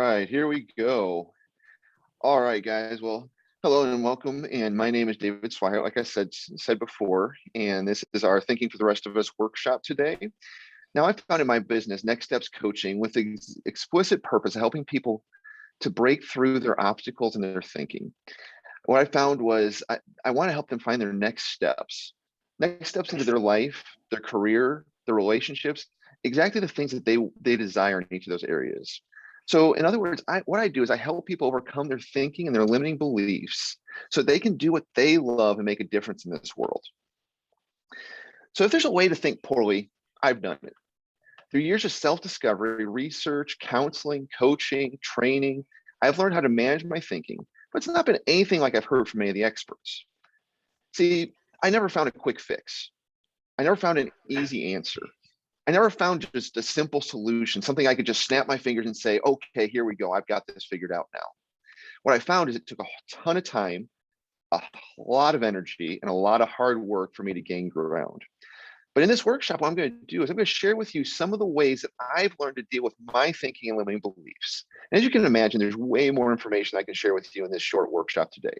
right, here we go. All right, guys. Well, hello and welcome. And my name is David Swire, like I said before, and this is our Thinking for the Rest of Us workshop today. Now, I founded my business, Next Steps Coaching, with the explicit purpose of helping people to break through their obstacles in their thinking. What I found was I want to help them find their next steps into their life, their career, their relationships, exactly the things that they desire in each of those areas. So in other words, what I do is I help people overcome their thinking and their limiting beliefs so they can do what they love and make a difference in this world. So if there's a way to think poorly, I've done it. Through years of self-discovery, research, counseling, coaching, training, I've learned how to manage my thinking, but it's not been anything like I've heard from any of the experts. See, I never found a quick fix. I never found an easy answer. I never found just a simple solution, something I could just snap my fingers and say, okay, here we go. I've got this figured out now. What I found is it took a ton of time, a lot of energy, and a lot of hard work for me to gain ground. But in this workshop, what I'm going to do is I'm going to share with you some of the ways that I've learned to deal with my thinking and limiting beliefs. And as you can imagine, there's way more information I can share with you in this short workshop today.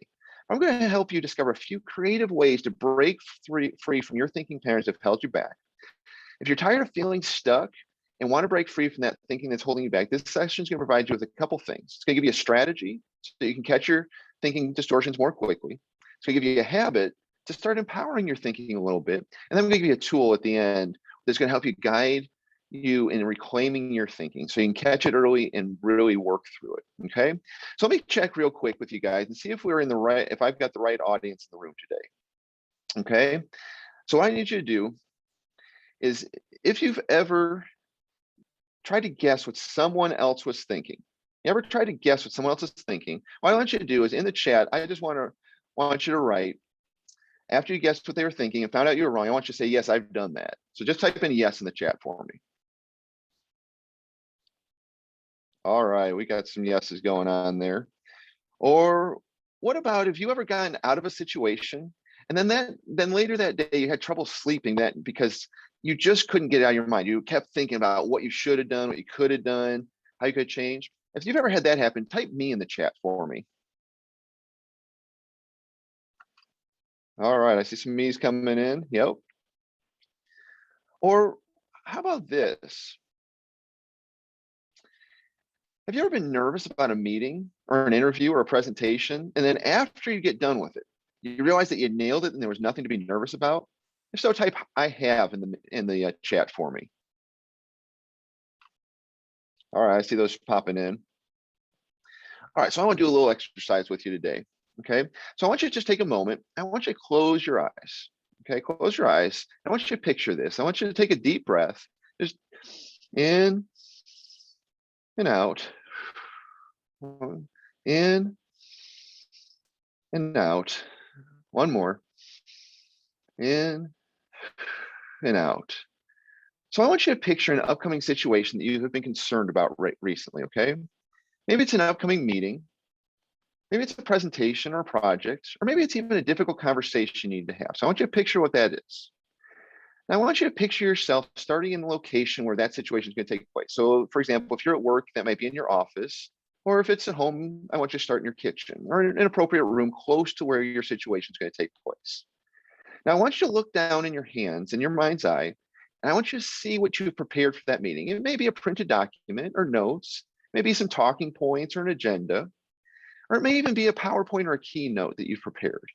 I'm going to help you discover a few creative ways to break free from your thinking patterns that have held you back. If you're tired of feeling stuck and want to break free from that thinking that's holding you back, this session is going to provide you with a couple things. It's going to give you a strategy so you can catch your thinking distortions more quickly. It's going to give you a habit to start empowering your thinking a little bit. And then I'm going to give you a tool at the end that's going to help you guide you in reclaiming your thinking so you can catch it early and really work through it. Okay. So let me check real quick with you guys and see if if I've got the right audience in the room today. Okay. So what I need you to do is if you've ever tried to guess what someone else was thinking, you ever tried to guess what someone else is thinking, what I want you to do is in the chat, I just want you to write, after you guessed what they were thinking and found out you were wrong, I want you to say, yes, I've done that. So just type in yes in the chat for me. All right, we got some yeses going on there. Or what about if you ever gotten out of a situation and then later that day you had trouble sleeping because you just couldn't get it out of your mind. You kept thinking about what you should have done, what you could have done, how you could change. If you've ever had that happen, type me in the chat for me. All right, I see some me's coming in. Yep. Or how about this? Have you ever been nervous about a meeting or an interview or a presentation, and then after you get done with it, you realize that you nailed it and there was nothing to be nervous about? If so, type I have in the chat for me. All right, I see those popping in. All right, so I want to do a little exercise with you today. Okay, so I want you to just take a moment. I want you to close your eyes. Okay, close your eyes. I want you to picture this. I want you to take a deep breath, just in and out, in and out. One more, in and out. So I want you to picture an upcoming situation that you have been concerned about recently, okay? Maybe it's an upcoming meeting, maybe it's a presentation or a project, or maybe it's even a difficult conversation you need to have. So I want you to picture what that is. And I want you to picture yourself starting in the location where that situation is going to take place. So for example, if you're at work, that might be in your office, or if it's at home, I want you to start in your kitchen or in an appropriate room close to where your situation is going to take place. Now I want you to look down in your hands, in your mind's eye, and I want you to see what you've prepared for that meeting. It may be a printed document or notes, maybe some talking points or an agenda, or it may even be a PowerPoint or a keynote that you've prepared.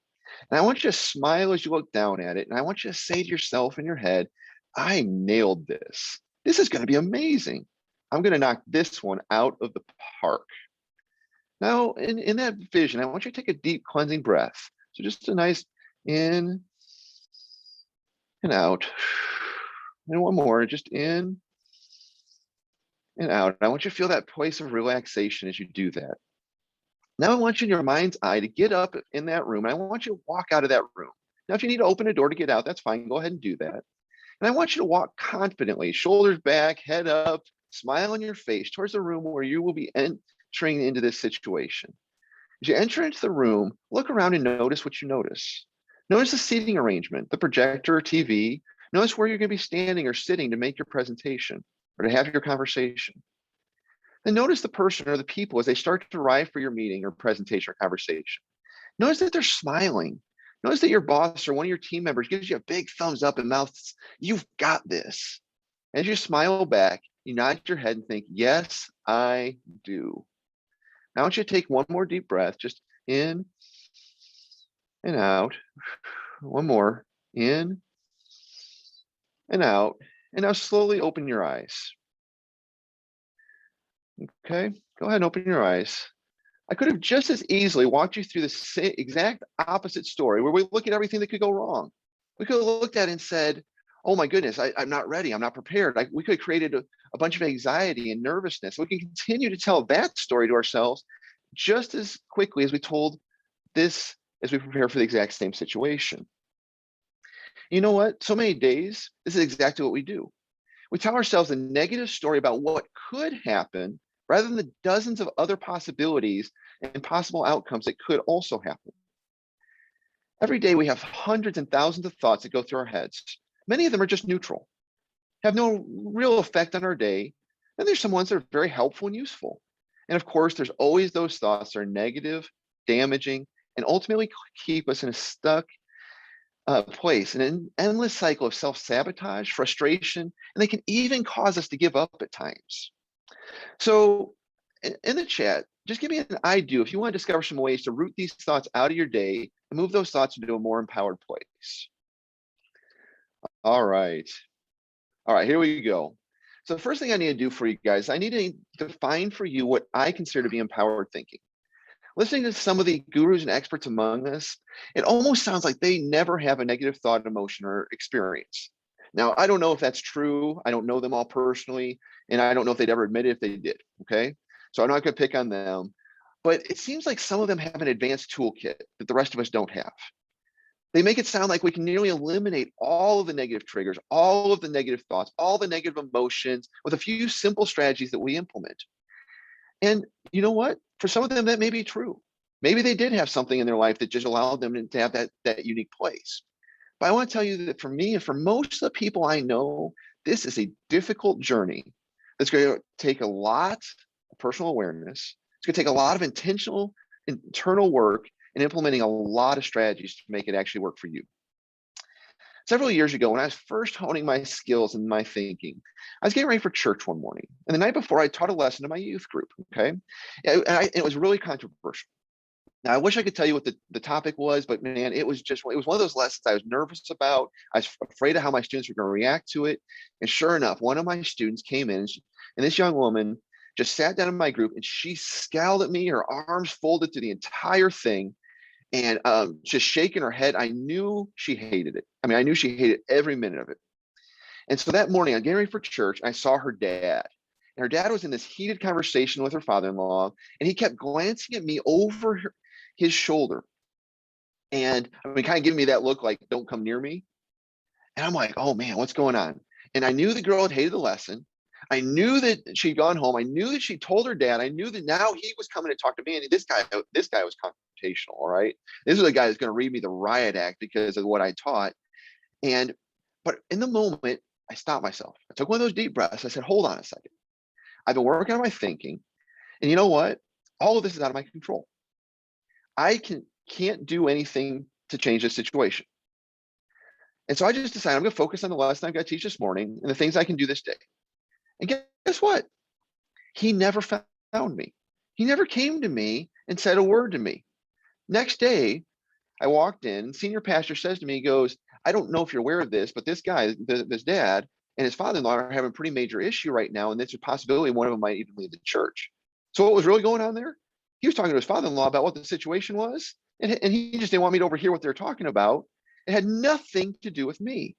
And I want you to smile as you look down at it. And I want you to say to yourself in your head, I nailed this. This is going to be amazing. I'm going to knock this one out of the park. Now, in that vision, I want you to take a deep cleansing breath. So just a nice in and out. And one more, just in and out. I want you to feel that place of relaxation as you do that. Now I want you in your mind's eye to get up in that room, and I want you to walk out of that room. Now, if you need to open a door to get out, that's fine. Go ahead and do that. And I want you to walk confidently, shoulders back, head up, smile on your face towards the room where you will be entering into this situation. As you enter into the room, look around and notice what you notice. Notice the seating arrangement, the projector or TV. Notice where you're going to be standing or sitting to make your presentation or to have your conversation. Then notice the person or the people as they start to arrive for your meeting or presentation or conversation. Notice that they're smiling. Notice that your boss or one of your team members gives you a big thumbs up and mouths, "You've got this." As you smile back, you nod your head and think, "Yes, I do." Now I want you to take one more deep breath, just in and out. One more, in and out. And now slowly open your eyes. Okay, go ahead and open your eyes. I could have just as easily walked you through the same exact opposite story where we look at everything that could go wrong. We could have looked at it and said, "Oh my goodness, I'm not ready. I'm not prepared." We could have created a bunch of anxiety and nervousness. We can continue to tell that story to ourselves just as quickly as we told this as we prepare for the exact same situation. You know what? So many days, this is exactly what we do. We tell ourselves a negative story about what could happen rather than the dozens of other possibilities and possible outcomes that could also happen. Every day we have hundreds and thousands of thoughts that go through our heads. Many of them are just neutral, have no real effect on our day. And there's some ones that are very helpful and useful. And of course, there's always those thoughts that are negative, damaging, and ultimately keep us in a stuck place, an endless cycle of self-sabotage, frustration, and they can even cause us to give up at times. So in the chat, just give me an I do if you want to discover some ways to root these thoughts out of your day and move those thoughts into a more empowered place. All right. All right, here we go. So the first thing I need to do for you guys, I need to define for you what I consider to be empowered thinking. Listening to some of the gurus and experts among us, it almost sounds like they never have a negative thought, emotion, or experience. Now, I don't know if that's true. I don't know them all personally, and I don't know if they'd ever admit it if they did. Okay. So I'm not going to pick on them, but it seems like some of them have an advanced toolkit that the rest of us don't have. They make it sound like we can nearly eliminate all of the negative triggers, all of the negative thoughts, all the negative emotions with a few simple strategies that we implement. And you know what? For some of them, that may be true. Maybe they did have something in their life that just allowed them to have that unique place. But I want to tell you that for me and for most of the people I know, this is a difficult journey that's going to take a lot of personal awareness. It's going to take a lot of intentional internal work and implementing a lot of strategies to make it actually work for you. Several years ago, when I was first honing my skills and my thinking, I was getting ready for church one morning. And the night before, I taught a lesson to my youth group. Okay. It was really controversial. Now, I wish I could tell you what the topic was, but man, it was one of those lessons I was nervous about. I was afraid of how my students were going to react to it. And sure enough, one of my students came in, and this young woman just sat down in my group and she scowled at me, her arms folded through the entire thing, and just shaking her head. I knew she hated it. I mean, I knew she hated every minute of it. And so that morning, I'm getting ready for church. I saw her dad. And her dad was in this heated conversation with her father-in-law, and he kept glancing at me over his shoulder. And I mean, kind of giving me that look like, "Don't come near me." And I'm like, "Oh man, what's going on?" And I knew the girl had hated the lesson. I knew that she'd gone home. I knew that she told her dad. I knew that now he was coming to talk to me. And this guy was confrontational. All right. This is a guy that's going to read me the riot act because of what I taught. But in the moment, I stopped myself. I took one of those deep breaths. I said, "Hold on a second. I've been working on my thinking. And you know what? All of this is out of my control. I can't do anything to change this situation." And so I just decided I'm going to focus on the lesson I've got to teach this morning and the things I can do this day. And guess what? He never found me. He never came to me and said a word to me. Next day, I walked in, senior pastor says to me, he goes, "I don't know if you're aware of this, but this guy, this dad and his father-in-law are having a pretty major issue right now. And there's a possibility one of them might even leave the church." So what was really going on there? He was talking to his father-in-law about what the situation was. And he just didn't want me to overhear what they were talking about. It had nothing to do with me.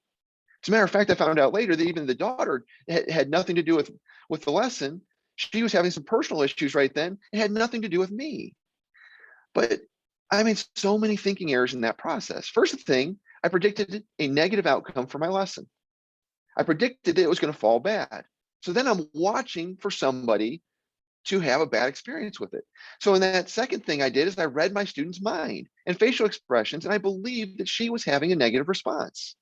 As a matter of fact, I found out later that even the daughter had nothing to do with the lesson. She was having some personal issues right then. It had nothing to do with me. But I made so many thinking errors in that process. First thing, I predicted a negative outcome for my lesson. I predicted that it was going to fall bad. So then I'm watching for somebody to have a bad experience with it. So in that second thing I did is I read my student's mind and facial expressions, and I believed that she was having a negative response.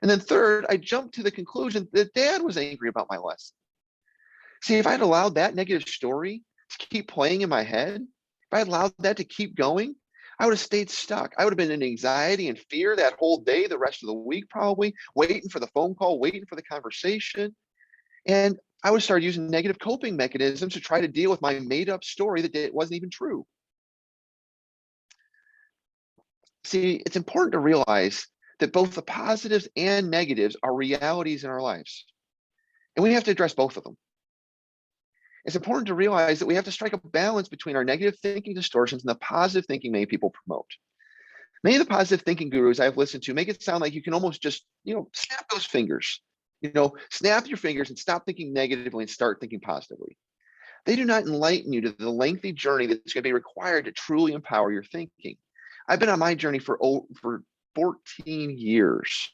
And then third, I jumped to the conclusion that dad was angry about my lesson. See, if I'd allowed that negative story to keep playing in my head, if I'd allowed that to keep going, I would have stayed stuck. I would have been in anxiety and fear that whole day, the rest of the week, probably waiting for the phone call, waiting for the conversation. And I would start using negative coping mechanisms to try to deal with my made up story that wasn't even true. See, it's important to realize that both the positives and negatives are realities in our lives, and we have to address both of them. It's important to realize that we have to strike a balance between our negative thinking distortions and the positive thinking many people promote. Many of the positive thinking gurus I've listened to make it sound like you can almost just, snap those fingers, snap your fingers and stop thinking negatively and start thinking positively. They do not enlighten you to the lengthy journey that's going to be required to truly empower your thinking. I've been on my journey for 14 years.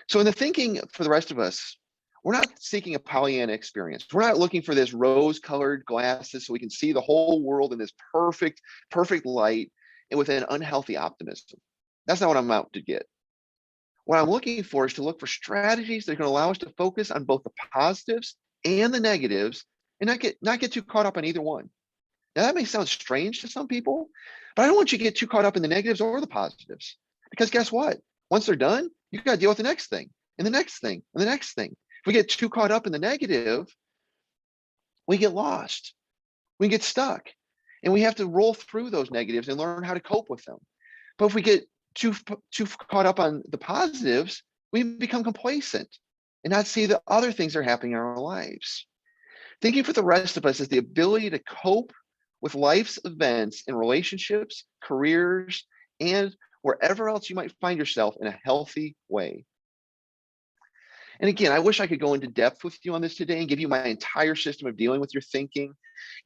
So in the thinking for the rest of us, we're not seeking a Pollyanna experience. We're not looking for this rose-colored glasses so we can see the whole world in this perfect light and with an unhealthy optimism. That's not what I'm out to get. What I'm looking for is to look for strategies that are going to allow us to focus on both the positives and the negatives and not get too caught up on either one. Now that may sound strange to some people, but I don't want you to get too caught up in the negatives or the positives. Because guess what? Once they're done, you got to deal with the next thing and the next thing and the next thing. If we get too caught up in the negative, we get lost. We get stuck. And we have to roll through those negatives and learn how to cope with them. But if we get too caught up on the positives, we become complacent and not see the other things that are happening in our lives. Thinking for the rest of us is the ability to cope with life's events in relationships, careers, and wherever else you might find yourself in a healthy way. And again, I wish I could go into depth with you on this today and give you my entire system of dealing with your thinking,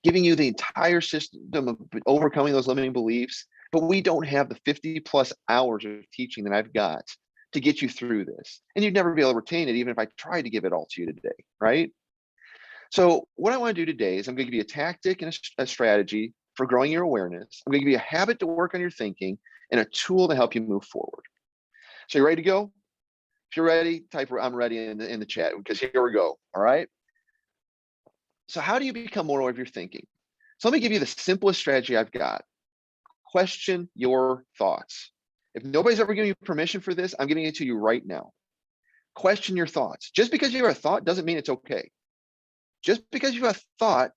giving you the entire system of overcoming those limiting beliefs, but we don't have the 50 plus hours of teaching that I've got to get you through this. And you'd never be able to retain it even if I tried to give it all to you today, right? So what I want to do today is I'm going to give you a tactic and a strategy for growing your awareness. I'm going to give you a habit to work on your thinking and a tool to help you move forward. So you ready to go? If you're ready, type I'm ready in the chat because here we go. All right. So how do you become more aware of your thinking? So let me give you the simplest strategy I've got. Question your thoughts. If nobody's ever given you permission for this, I'm giving it to you right now. Question your thoughts. Just because you have a thought doesn't mean it's okay. Just because you have a thought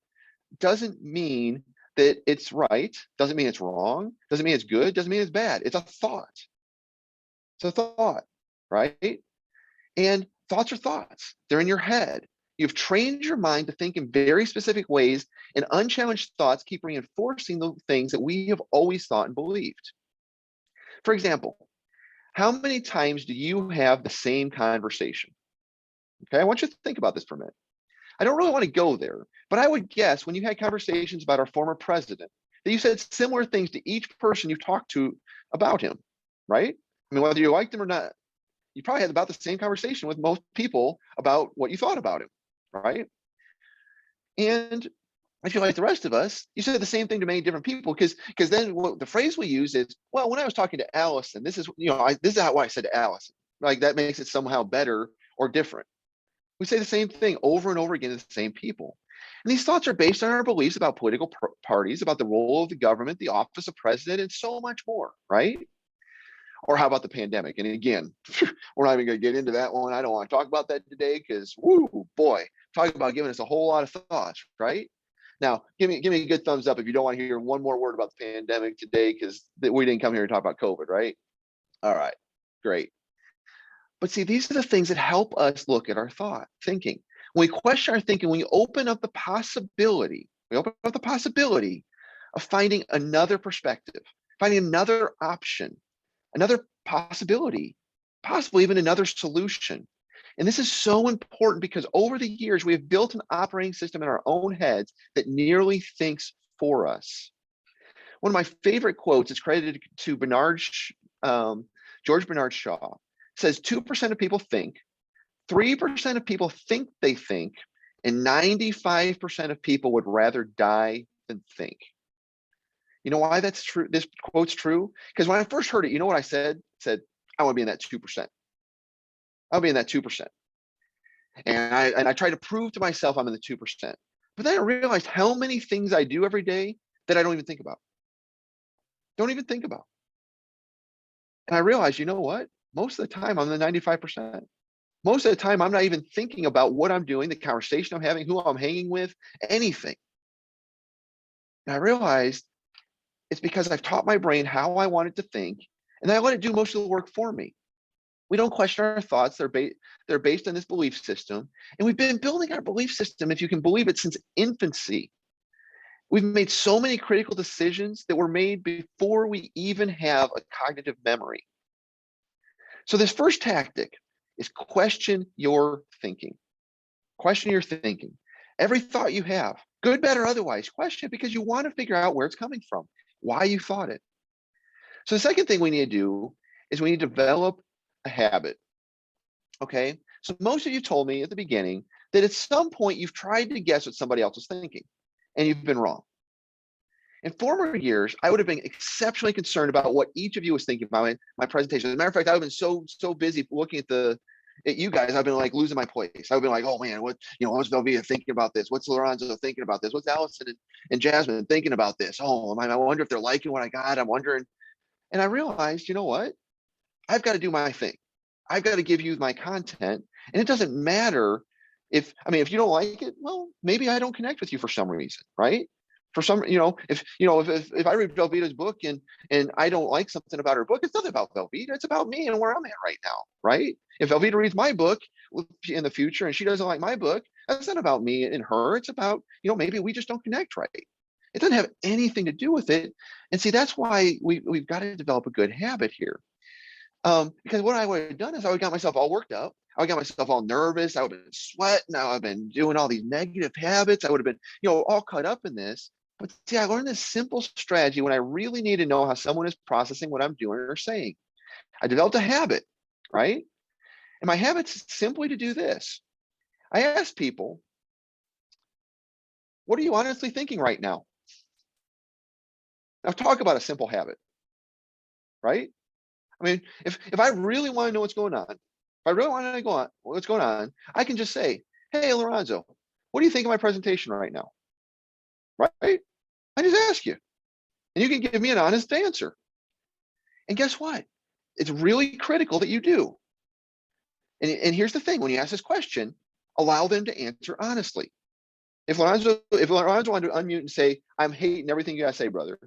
doesn't mean that it's right, doesn't mean it's wrong, doesn't mean it's good, doesn't mean it's bad. It's a thought. It's a thought, right? And thoughts are thoughts. They're in your head. You've trained your mind to think in very specific ways, and unchallenged thoughts keep reinforcing the things that we have always thought and believed. For example, how many times do you have the same conversation? Okay, I want you to think about this for a minute. I don't really want to go there, but I would guess when you had conversations about our former president, that you said similar things to each person you talked to about him, right? I mean, whether you liked him or not, you probably had about the same conversation with most people about what you thought about him, right? And I feel like the rest of us, you said the same thing to many different people because then what the phrase we use is, well, when I was talking to Allison, this is, this is what I said to Allison. Like that makes it somehow better or different. We say the same thing over and over again to the same people. And these thoughts are based on our beliefs about political parties, about the role of the government, the office of president, and so much more, right? Or how about the pandemic? And again, we're not even going to get into that one. I don't want to talk about that today because, whoo, boy, talking about giving us a whole lot of thoughts, right? Now, give me a good thumbs up if you don't want to hear one more word about the pandemic today because we didn't come here to talk about COVID, right? All right, great. But see, these are the things that help us look at our thinking. When we question our thinking, when you open up the possibility, of finding another perspective, finding another option, another possibility, possibly even another solution. And this is so important because over the years, we have built an operating system in our own heads that nearly thinks for us. One of my favorite quotes is credited to George Bernard Shaw. It says 2% of people think, 3% of people think they think, and 95% of people would rather die than think. You know why that's true? This quote's true? Because when I first heard it, you know what I said? I said, I want to be in that 2%. I'll be in that 2%. And I try to prove to myself I'm in the 2%. But then I realized how many things I do every day that I don't even think about. Don't even think about. And I realized, you know what? Most of the time I'm in the 95%. Most of the time I'm not even thinking about what I'm doing, the conversation I'm having, who I'm hanging with, anything. And I realized it's because I've taught my brain how I want it to think, and then I let it do most of the work for me. We don't question our thoughts. They're based on this belief system. And we've been building our belief system, if you can believe it, since infancy. We've made so many critical decisions that were made before we even have a cognitive memory. So this first tactic is question your thinking. Question your thinking. Every thought you have, good, bad, or otherwise, question it because you want to figure out where it's coming from, why you thought it. So the second thing we need to do is we need to develop a habit. Okay. So most of you told me at the beginning that at some point you've tried to guess what somebody else is thinking and you've been wrong. In former years, I would have been exceptionally concerned about what each of you was thinking about my presentation. As a matter of fact, I've been so busy looking at you guys, I've been like losing my place. I've been like, oh man, what's Velveeta thinking about this? What's Lorenzo thinking about this? What's Allison and Jasmine thinking about this? Oh, I wonder if they're liking what I got. I'm wondering. And I realized, you know what? I've got to do my thing. I've got to give you my content. And it doesn't matter if you don't like it, well, maybe I don't connect with you for some reason, right? For some, if I read Velveeta's book and I don't like something about her book, it's nothing about Velveeta. It's about me and where I'm at right now, right? If Velveeta reads my book in the future and she doesn't like my book, that's not about me and her. It's about, maybe we just don't connect right. It doesn't have anything to do with it. And see, that's why we've got to develop a good habit here. Because what I would have done is I would have got myself all worked up. I would have got myself all nervous. I would have been sweating. I would have been doing all these negative habits. I would have been, all caught up in this. But see, I learned this simple strategy when I really need to know how someone is processing what I'm doing or saying. I developed a habit, right? And my habit's simply to do this. I ask people, what are you honestly thinking right now? Now talk about a simple habit, right? If I really want to know what's going on, if I really want to know what's going on, I can just say, hey, Lorenzo, what do you think of my presentation right now? Right? I just ask you, and you can give me an honest answer. And guess what? It's really critical that you do. And here's the thing: when you ask this question, allow them to answer honestly. If Lorenzo wanted to unmute and say, "I'm hating everything you guys say, brother,"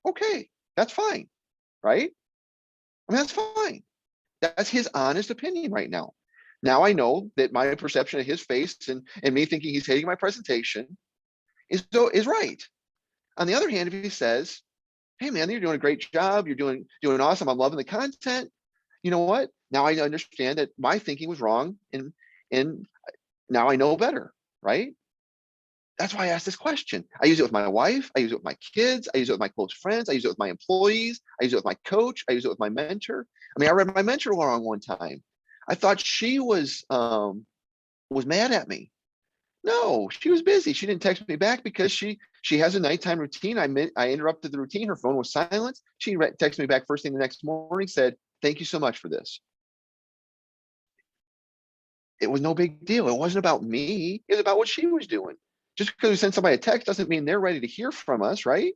okay, that's fine, right? That's fine. That's his honest opinion right now. Now I know that my perception of his face and me thinking he's hating my presentation is right. On the other hand, if he says, hey man, you're doing a great job, you're doing awesome, I'm loving the content, you know what? Now I understand that my thinking was wrong and now I know better, right? That's why I asked this question. I use it with my wife, I use it with my kids, I use it with my close friends, I use it with my employees, I use it with my coach, I use it with my mentor. I read my mentor wrong one time. I thought she was mad at me. No, she was busy. She didn't text me back because she has a nighttime routine. I interrupted the routine. Her phone was silenced. She texted me back first thing the next morning, said, thank you so much for this. It was no big deal. It wasn't about me. It was about what she was doing. Just because we send somebody a text doesn't mean they're ready to hear from us, right?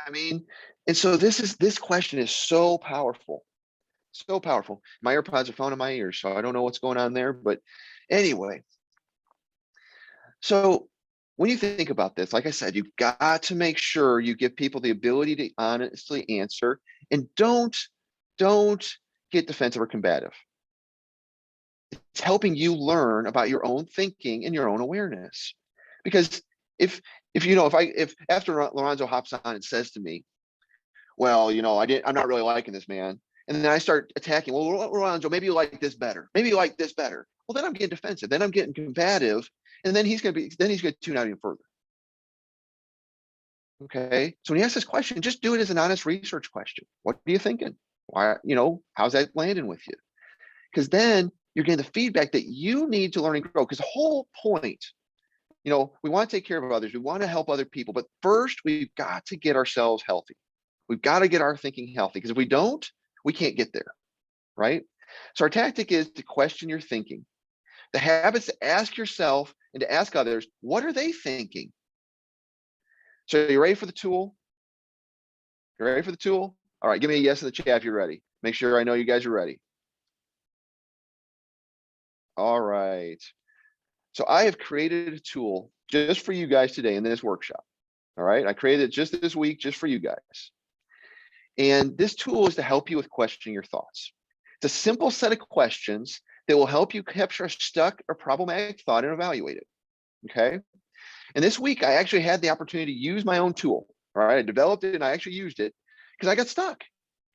And so this question is so powerful. So powerful. My AirPods are falling in my ears, so I don't know what's going on there. But anyway, so when you think about this, like I said, you've got to make sure you give people the ability to honestly answer, and don't get defensive or combative. It's helping you learn about your own thinking and your own awareness. Because if after Lorenzo hops on and says to me, well, I'm not really liking this, man. And then I start attacking, well, Lorenzo, maybe you like this better. Maybe you like this better. Well, then I'm getting defensive. Then I'm getting combative. And then he's going to tune out even further. Okay. So when you ask this question, just do it as an honest research question. What are you thinking? Why, how's that landing with you? Because then you're getting the feedback that you need to learn and grow. Because the whole point, we want to take care of others. We want to help other people. But first, we've got to get ourselves healthy. We've got to get our thinking healthy. Because if we don't, we can't get there. Right. So our tactic is to question your thinking. The habits to ask yourself and to ask others, what are they thinking? So you ready for the tool? You ready for the tool? All right, give me a yes in the chat if you're ready. Make sure I know you guys are ready. All right. So I have created a tool just for you guys today in this workshop. All right. I created it just this week, just for you guys. And this tool is to help you with questioning your thoughts. It's a simple set of questions that will help you capture a stuck or problematic thought and evaluate it. Okay. And this week, I actually had the opportunity to use my own tool. All right. I developed it and I actually used it because I got stuck.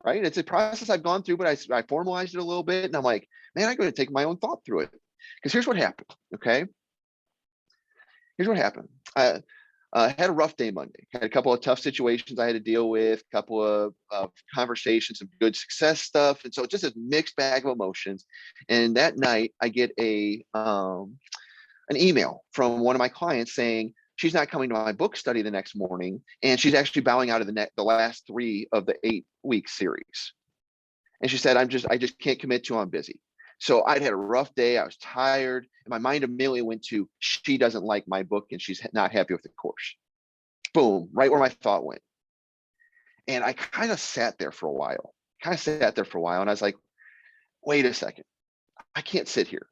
Right. It's a process I've gone through, but I formalized it a little bit. And I'm like, man, I'm going to take my own thought through it. Because here's what happened. Okay. Here's what happened. I had a rough day Monday. Had a couple of tough situations I had to deal with, a couple of conversations, some good success stuff, and so just a mixed bag of emotions. And that night, I get an email from one of my clients saying she's not coming to my book study the next morning, and she's actually bowing out of the last 3 of the 8-week series. And she said, I just can't commit to. I'm busy. So I'd had a rough day. I was tired, and my mind immediately went to she doesn't like my book and she's not happy with the course. Boom, right where my thought went. And I kind of sat there for a while. And I was like, wait a second. I can't sit here.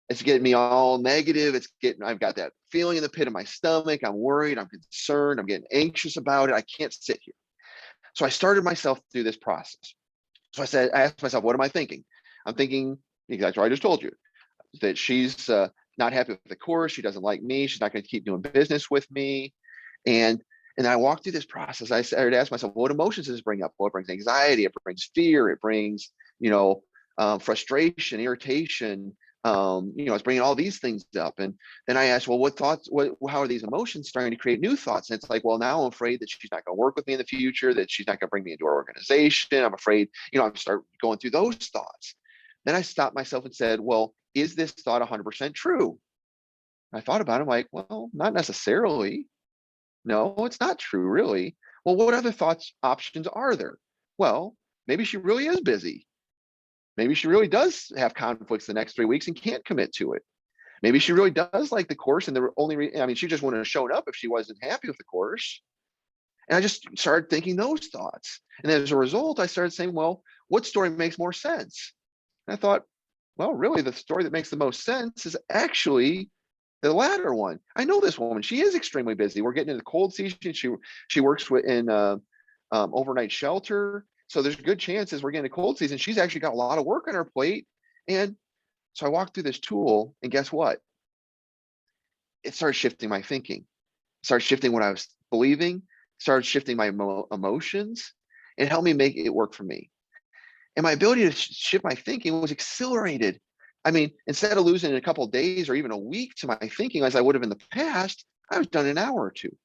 It's getting me all negative. I've got that feeling in the pit of my stomach. I'm worried. I'm concerned. I'm getting anxious about it. I can't sit here. So I started myself through this process. So I asked myself, what am I thinking? I'm thinking exactly what I just told you, that she's not happy with the course. She doesn't like me. She's not going to keep doing business with me. And I walked through this process. I started to ask myself, what emotions does this bring up? Well, it brings anxiety. It brings fear. It brings, frustration, irritation. It's bringing all these things up. And then I asked, well, how are these emotions starting to create new thoughts? And it's like, well, now I'm afraid that she's not going to work with me in the future, that she's not going to bring me into our organization. I'm afraid, I'm start going through those thoughts. Then I stopped myself and said, well, is this thought 100% true? I thought about it. I'm like, well, not necessarily. No, it's not true, really. Well, what other thoughts options are there? Well, maybe she really is busy. Maybe she really does have conflicts the next 3 weeks and can't commit to it. Maybe she really does like the course, and the only she just wouldn't have shown up if she wasn't happy with the course. And I just started thinking those thoughts. And as a result, I started saying, well, what story makes more sense? And I thought, well, really, the story that makes the most sense is actually the latter one. I know this woman. She is extremely busy. We're getting into the cold season. She works in overnight shelter. So there's good chances we're getting a cold season. She's actually got a lot of work on her plate. And so I walked through this tool, and guess what? It started shifting my thinking. It started shifting what I was believing, started shifting my emotions, and helped me make it work for me. And my ability to shift my thinking was accelerated. Instead of losing a couple of days or even a week to my thinking as I would have in the past, I was done in an hour or two,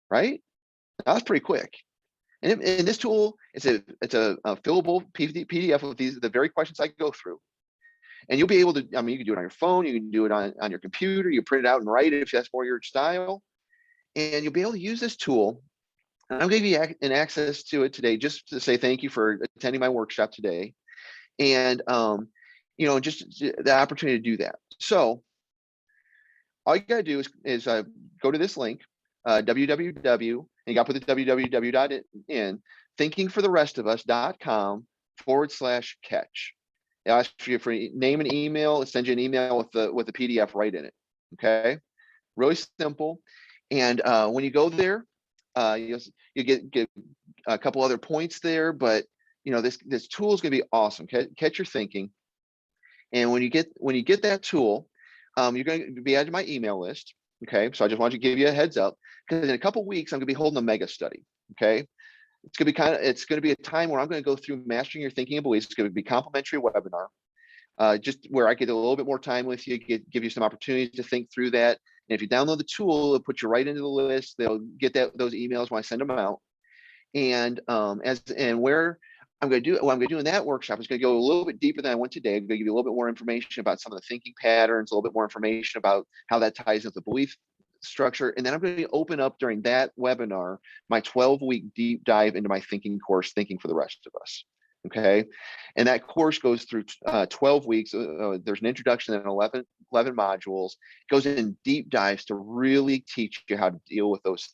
right? That was pretty quick. And in this tool, it's a fillable PDF of the very questions I go through. And you'll be able to, you can do it on your phone, you can do it on your computer, you print it out and write it if that's more your style. And you'll be able to use this tool. And I'm going to give you an access to it today just to say thank you for attending my workshop today. And, just the opportunity to do that. So all you got to do is go to this link, www, and you got to put the www in, thinkingfortherestofus.com/catch. It'll ask you for name and email. It'll send you an email with the PDF right in it. Okay, really simple. And when you go there, you get a couple other points there, but this tool is going to be awesome. Catch your thinking. And when you get that tool, you're going to be added to my email list. Okay, so I just want to give you a heads up, because in a couple of weeks I'm going to be holding a mega study. Okay, it's going to be a time where I'm going to go through mastering your thinking and beliefs. It's going to be a complimentary webinar, just where I get a little bit more time with you, give you some opportunities to think through that. And if you download the tool, it'll put you right into the list. They'll get those emails when I send them out. And where I'm going to do in that workshop is going to go a little bit deeper than I went today. I'm going to give you a little bit more information about some of the thinking patterns, a little bit more information about how that ties into the belief structure. And then I'm going to open up during that webinar my 12-week deep dive into my thinking course, Thinking for the Rest of Us. Okay. And that course goes through 12 weeks. There's an introduction and 11 modules. It goes in deep dives to really teach you how to deal with those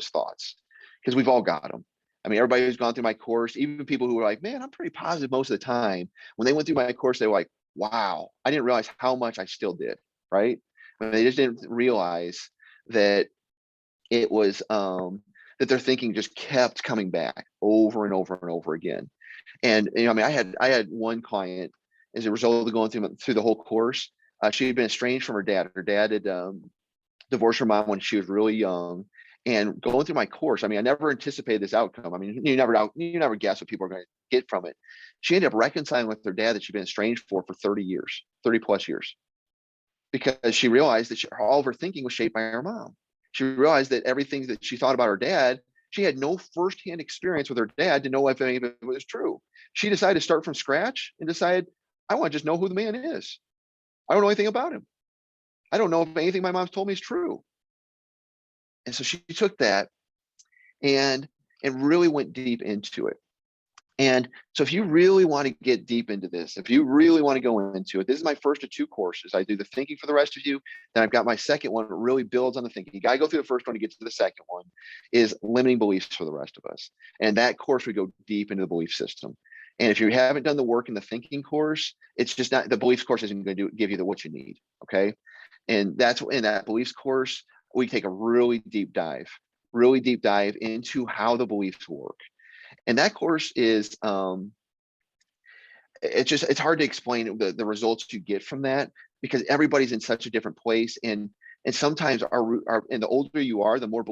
thoughts, because we've all got them. I mean, everybody who's gone through my course, even people who are like, man, I'm pretty positive most of the time. When they went through my course, they were like, wow, I didn't realize how much I still did. Right. I mean, they just didn't realize that it was that their thinking just kept coming back over and over and over again. And I mean, I had one client, as a result of going through the whole course. She had been estranged from her dad. Her dad had divorced her mom when she was really young. And going through my course, I mean, I never anticipated this outcome. I mean, you never guess what people are going to get from it. She ended up reconciling with her dad that she'd been estranged for 30 years, 30 plus years, because she realized that all of her thinking was shaped by her mom. She realized that everything that she thought about her dad, she had no firsthand experience with her dad to know if any of it was true. She decided to start from scratch and decided, I want to just know who the man is. I don't know anything about him. I don't know if anything my mom's told me is true. And so she took that and really went deep into it. And so if you really want to get deep into this, if you really want to go into it, this is my first of two courses. I do the thinking for the rest of you. Then I've got my second one that really builds on the thinking. You got to go through the first one to get to the second one, is limiting beliefs for the rest of us. And that course would go deep into the belief system. And if you haven't done the work in the thinking course, it's just not, the beliefs course isn't going to give you what you need. Okay. And that's in that beliefs course, we take a really deep dive into how the beliefs work. And that course is it's hard to explain the results you get from that, because everybody's in such a different place. And sometimes and the older you are, the more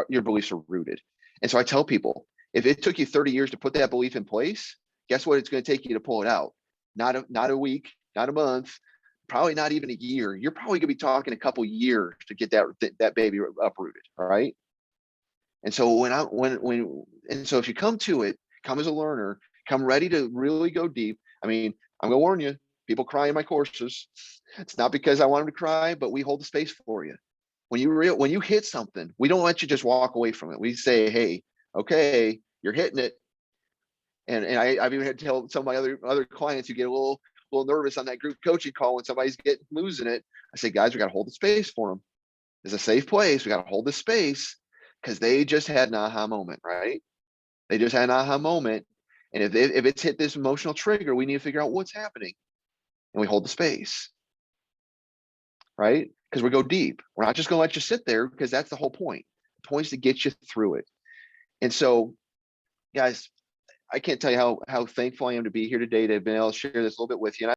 your beliefs are rooted. And so I tell people, if it took you 30 years to put that belief in place, guess what it's going to take you to pull it out? Not a week, not a month, probably not even a year. You're probably going to be talking a couple years to get that baby uprooted. All right. And so so if you come to it, come as a learner, come ready to really go deep. I mean, I'm gonna warn you, people cry in my courses. It's not because I want them to cry, but we hold the space for you. When you hit something, we don't let you just walk away from it. We say, hey, okay, you're hitting it. And I've even had to tell some of my other clients who get a little nervous on that group coaching call when somebody's losing it. I say, guys, we got to hold the space for them. It's a safe place. We got to hold the space, because they just had an aha moment, right? They just had an aha moment. And if it's hit this emotional trigger, we need to figure out what's happening. And we hold the space, right? Because we go deep. We're not just going to let you sit there, because that's the whole point. The point is to get you through it. And so, guys, I can't tell you how thankful I am to be here today, to have been able to share this a little bit with you. And